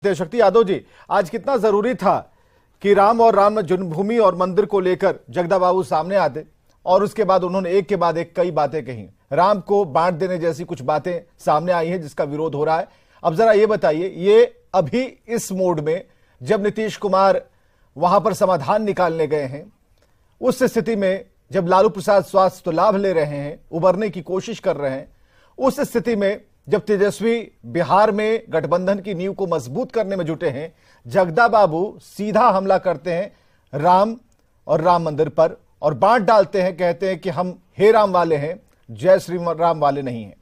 तेजशक्ति यादव जी, आज कितना जरूरी था कि राम और राम जन्मभूमि और मंदिर को लेकर जगदा बाबू सामने आते और उसके बाद उन्होंने एक के बाद एक कई बातें कही, राम को बांट देने जैसी कुछ बातें सामने आई हैं जिसका विरोध हो रहा है। अब जरा ये बताइए, ये अभी इस मोड में जब नीतीश कुमार वहां पर समाधान निकालने गए हैं, उस स्थिति में जब लालू प्रसाद स्वास्थ्य तो लाभ ले रहे हैं, उबरने की कोशिश कर रहे हैं, उस स्थिति में जब तेजस्वी बिहार में गठबंधन की नींव को मजबूत करने में जुटे हैं, जगदा बाबू सीधा हमला करते हैं राम और राम मंदिर पर और बांट डालते हैं, कहते हैं कि हम हे राम वाले हैं, जय श्री राम वाले नहीं हैं।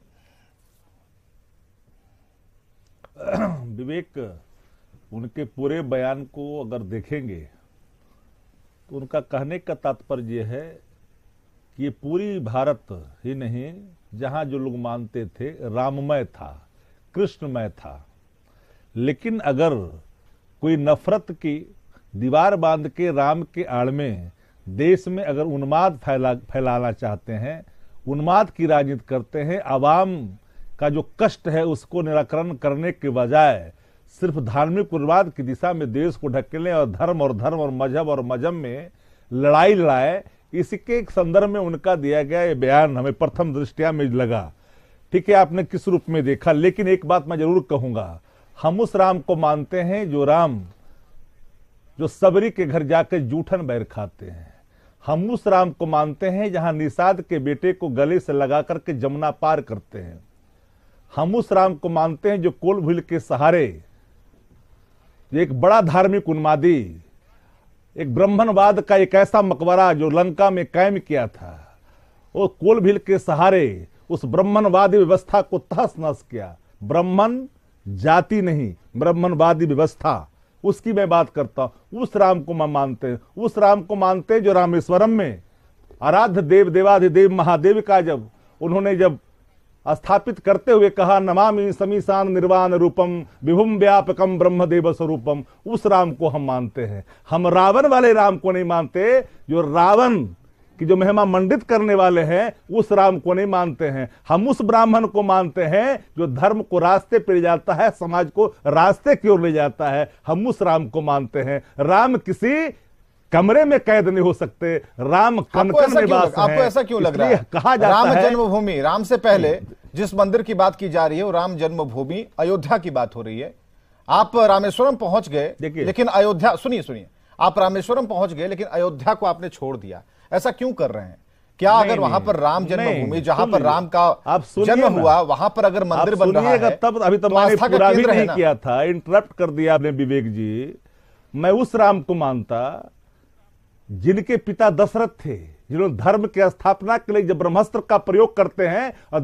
विवेक, उनके पूरे बयान को अगर देखेंगे तो उनका कहने का तात्पर्य यह है कि ये पूरी भारत ही नहीं, जहां जो लोग मानते थे राममय था, कृष्णमय था, लेकिन अगर कोई नफरत की दीवार बांध के राम के आड़ में देश में अगर उन्माद फैलाना चाहते हैं, उन्माद की राजनीति करते हैं, आवाम का जो कष्ट है उसको निराकरण करने के बजाय सिर्फ धार्मिक उन्माद की दिशा में देश को ढकेलें और धर्म और मजहब में लड़ाई लड़ाए, इसके संदर्भ में उनका दिया गया ये बयान हमें प्रथम दृष्टया में लगा। ठीक है, आपने किस रूप में देखा, लेकिन एक बात मैं जरूर कहूंगा, हम उस राम को मानते हैं जो राम जो सबरी के घर जाकर जूठन बैर खाते हैं। हम उस राम को मानते हैं जहां निषाद के बेटे को गले से लगा करके जमुना पार करते हैं। हम उस राम को मानते हैं जो कोल के सहारे एक बड़ा धार्मिक उन्मादी, एक ब्राह्मणवाद का एक ऐसा मकबरा जो लंका में कायम किया था, वो कोल के सहारे उस ब्राह्मणवादी व्यवस्था को तहस नहस किया। ब्राह्मण जाति नहीं, ब्राह्मणवादी व्यवस्था, उसकी मैं बात करता हूं। उस राम को मैं मानते हैं, उस राम को मानते हैं जो रामेश्वरम में आराध्य देव देवाधिदेव महादेव का जब उन्होंने जब स्थापित करते हुए कहा नमामि समीसान निर्वाण रूपम विभुम व्यापकम ब्रह्मदेव स्वरूपम, उस राम को हम मानते हैं। हम रावण वाले राम को नहीं मानते, जो रावण की जो महिमा मंडित करने वाले हैं उस राम को नहीं मानते हैं। हम उस ब्राह्मण को मानते हैं जो धर्म को रास्ते पे ले जाता है, समाज को रास्ते की ओर ले जाता है। हम उस राम को मानते हैं। राम किसी कमरे में कैद नहीं हो सकते, राम कनकन में वास है। आपको ऐसा क्यों लग रहा है? कहा जाता राम है जन्मभूमि, राम से पहले जिस मंदिर की बात की जा रही है वो राम जन्मभूमि अयोध्या की बात हो रही है। आप रामेश्वरम पहुंच गए, लेकिन अयोध्या, सुनिए, आप रामेश्वरम पहुंच गए लेकिन अयोध्या को आपने छोड़ दिया, ऐसा क्यों कर रहे हैं? क्या अगर वहां पर राम जन्मभूमि, जहां पर राम का जन्म हुआ, वहां पर अगर मंदिर बन रहा है, तब अभी तो मैंने पूरा भी नहीं किया था, इंटरप्ट कर दिया आपने विवेक जी। मैं उस राम को मानता जिनके पिता दशरथ थे, जिन्होंने धर्म की स्थापना के लिए जब ब्रह्मास्त्र का प्रयोग करते हैं और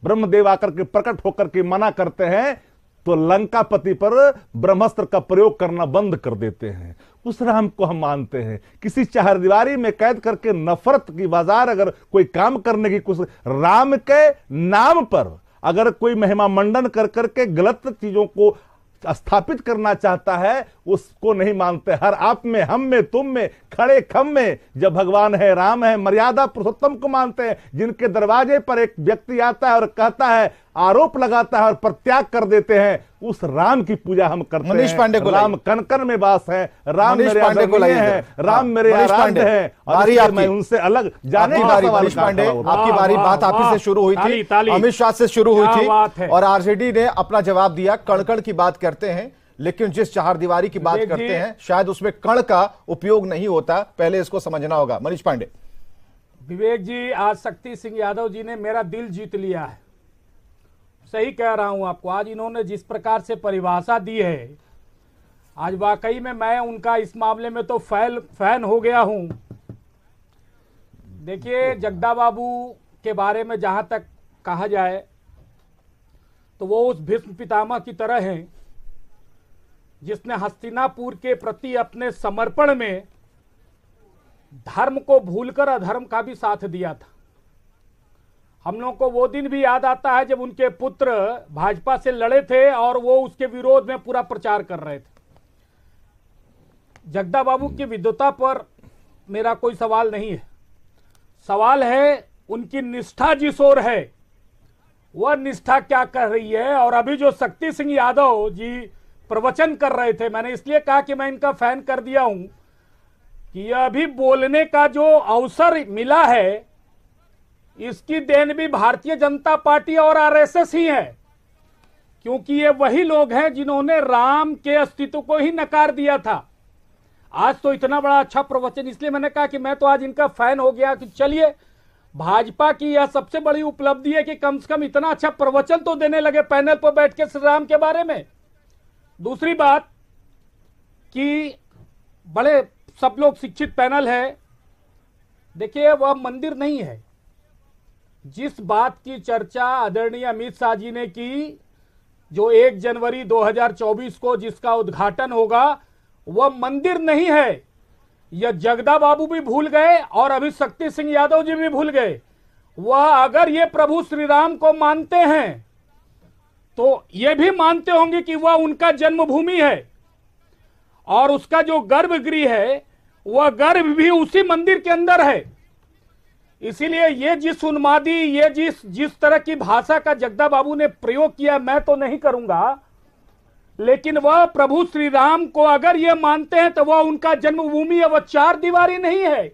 ब्रह्मदेव आकर के प्रकट होकर के मना करते हैं तो लंकापति पर ब्रह्मास्त्र का प्रयोग करना बंद कर देते हैं। उस राम को हम मानते हैं। किसी चारदीवारी में कैद करके नफरत की बाजार अगर कोई काम करने की कोशिश, राम के नाम पर अगर कोई महिमा मंडन कर करके गलत चीजों को स्थापित करना चाहता है, उसको नहीं मानते। हर आप में, हम में, तुम में, खड़े खम में जब भगवान है, राम है, मर्यादा पुरुषोत्तम को मानते हैं। जिनके दरवाजे पर एक व्यक्ति आता है और कहता है, आरोप लगाता है और प्रत्याग कर देते हैं, उस राम की पूजा हम करते हैं। मनीष पांडे को राम कनकन में वास है, राम मेरे आदरणीय है, राम मेरे आराध्य है, और मैं उनसे अलग जाने की बारी। मनीष पांडे, आपकी बारी, बात आप ही से शुरू हुई थी, अमित शाह से शुरू हुई थी और आरजेडी ने अपना जवाब दिया। कण की बात करते हैं, लेकिन जिस चारदीवारी की बात करते हैं शायद उसमें कण का उपयोग नहीं होता, पहले इसको समझना होगा। मनीष पांडे। विवेक जी, आज शक्ति सिंह यादव जी ने मेरा दिल जीत लिया है। सही कह रहा हूं आपको, आज इन्होंने जिस प्रकार से परिभाषा दी है, आज वाकई में मैं उनका इस मामले में तो फैन हो गया हूं। देखिए, जगदा बाबू के बारे में जहां तक कहा जाए तो वो उस भीष्म पितामह की तरह हैं जिसने हस्तिनापुर के प्रति अपने समर्पण में धर्म को भूलकर अधर्म का भी साथ दिया था। हम लोगों को वो दिन भी याद आता है जब उनके पुत्र भाजपा से लड़े थे और वो उसके विरोध में पूरा प्रचार कर रहे थे। जगदा बाबू की विद्वता पर मेरा कोई सवाल नहीं है, सवाल है उनकी निष्ठा जिस ओर है वह निष्ठा क्या कर रही है। और अभी जो शक्ति सिंह यादव जी प्रवचन कर रहे थे। मैंने इसलिए कहा कि मैं इनका फैन कर दिया हूं कि अभी बोलने का जो अवसर मिला है, इसकी देन भी भारतीय जनता पार्टी और आरएसएस ही है, क्योंकि ये वही लोग हैं जिन्होंने राम के अस्तित्व को ही नकार दिया था। आज तो इतना बड़ा अच्छा प्रवचन, इसलिए मैंने कहा कि मैं तो आज इनका फैन हो गया कि चलिए, भाजपा की यह सबसे बड़ी उपलब्धि है कि कम से कम इतना अच्छा प्रवचन तो देने लगे पैनल पर बैठ के श्री राम के बारे में। दूसरी बात कि बड़े सब लोग शिक्षित पैनल है, देखिए वह मंदिर नहीं है। जिस बात की चर्चा आदरणीय अमित शाह जी ने की, जो 1 जनवरी 2024 को जिसका उद्घाटन होगा, वह मंदिर नहीं है। यह जगदा बाबू भी भूल गए और अभी शक्ति सिंह यादव जी भी भूल गए। वह अगर ये प्रभु श्री राम को मानते हैं तो ये भी मानते होंगे कि वह उनका जन्मभूमि है और उसका जो गर्भगृह है वह गर्भ भी उसी मंदिर के अंदर है। इसीलिए ये जिस उन्मादी, ये जिस तरह की भाषा का जगदा बाबू ने प्रयोग किया, मैं तो नहीं करूंगा, लेकिन वह प्रभु श्री राम को अगर ये मानते हैं तो वह उनका जन्मभूमि है। वह 4 दीवारी नहीं है।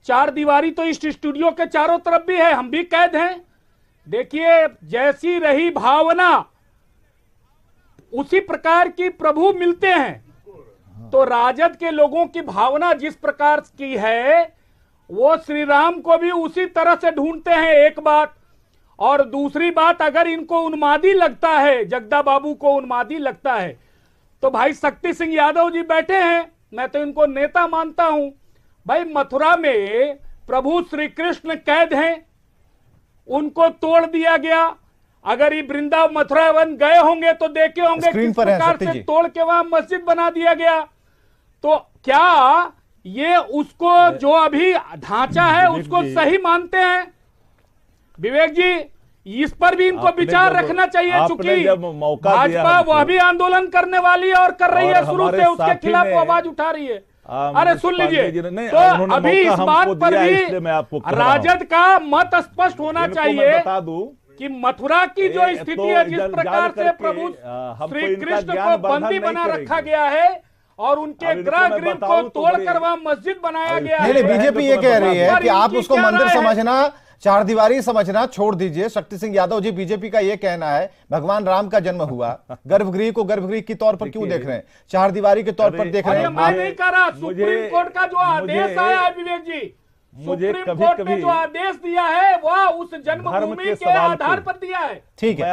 4 दीवारी तो इस स्टूडियो के चारों तरफ भी है, हम भी कैद हैं। देखिए, जैसी रही भावना उसी प्रकार की प्रभु मिलते हैं। तो राजद के लोगों की भावना जिस प्रकार की है, वो श्री राम को भी उसी तरह से ढूंढते हैं, एक बात। और दूसरी बात, अगर इनको उन्मादी लगता है, जगदा बाबू को उन्मादी लगता है, तो भाई शक्ति सिंह यादव जी बैठे हैं, मैं तो इनको नेता मानता हूं। भाई मथुरा में प्रभु श्री कृष्ण कैद हैं, उनको तोड़ दिया गया। अगर ये वृंदावन मथुरावन गए होंगे तो देखे होंगे किस प्रकार से तोड़ के वहां मस्जिद बना दिया गया। तो क्या ये उसको जो अभी ढांचा है उसको सही मानते हैं? विवेक जी, इस पर भी इनको विचार रखना चाहिए, चूंकि भाजपा वह भी आंदोलन करने वाली है और कर रही है, शुरू से उसके खिलाफ आवाज उठा रही है। अरे सुन लीजिए, तो अभी इस बात पर भी राजद का मत स्पष्ट होना चाहिए कि मथुरा की जो स्थिति है, जिस प्रकार से प्रभु श्री कृष्ण को बंदी बना रखा गया है और उनके गृह को तोड़कर वहां मस्जिद बनाया गया है। बीजेपी ये कह रही है कि आप उसको मंदिर समझना, 4 दीवारी समझना छोड़ दीजिए। शक्ति सिंह यादव जी, बीजेपी का ये कहना है भगवान राम का जन्म हुआ, गर्भगृह को गर्भगृह के तौर पर क्यों देख रहे हैं, 4 दीवारी के तौर पर देख रहे हैं। मैं नहीं कह रहा, सुप्रीम कोर्ट का जो आदेश आया है विवेक जी, सुप्रीम कोर्ट ने जो आदेश दिया है वह उस जन्मभूमि के आधार पर दिया है। ठीक है।